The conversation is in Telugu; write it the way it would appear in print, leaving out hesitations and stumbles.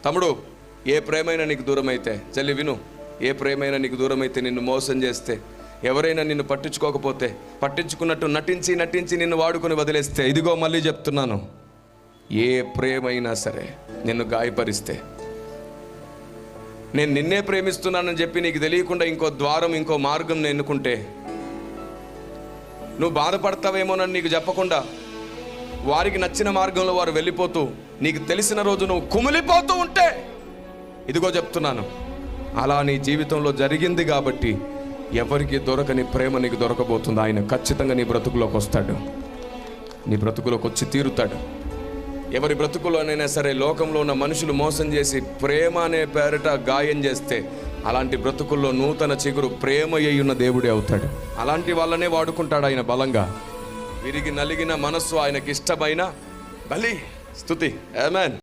తమ్ముడు, ఏ ప్రేమైనా నీకు దూరం అయితే, చెల్లి విను, ఏ ప్రేమైనా నీకు దూరం అయితే, నిన్ను మోసం చేస్తే, ఎవరైనా నిన్ను పట్టించుకోకపోతే, పట్టించుకున్నట్టు నటించి నటించి నిన్ను వాడుకొని వదిలేస్తే, ఇదిగో మళ్ళీ చెప్తున్నాను, ఏ ప్రేమైనా సరే నిన్ను గాయపరిస్తే, నేను నిన్నే ప్రేమిస్తున్నానని చెప్పి నీకు తెలియకుండా ఇంకో ద్వారం, ఇంకో మార్గం నేను ఎన్నుకుంటే, నువ్వు బాధపడతావేమోనని నీకు చెప్పకుండా వారికి నచ్చిన మార్గంలో వారు వెళ్ళిపోతూ, నీకు తెలిసిన రోజు నువ్వు కుమిలిపోతూ ఉంటే, ఇదిగో చెప్తున్నాను, అలా నీ జీవితంలో జరిగింది కాబట్టి ఎవరికి దొరకని ప్రేమ నీకు దొరకబోతుంది. ఆయన ఖచ్చితంగా నీ బ్రతుకులోకి వస్తాడు, నీ బ్రతుకులోకి వచ్చి తీరుతాడు. ఎవరి బ్రతుకులోనైనా సరే లోకంలో ఉన్న మనుషులు మోసం చేసి ప్రేమ అనే పేరిట గాయం చేస్తే, అలాంటి బ్రతుకుల్లో నూతన చిగురు ప్రేమ అయ్యున్న దేవుడే అవుతాడు. అలాంటి వాళ్ళనే వాడుకుంటాడు ఆయన బలంగా. విరిగి నలిగిన మనస్సు ఆయనకి ఇష్టమైన బలి. స్తుతి. ఆమేన్.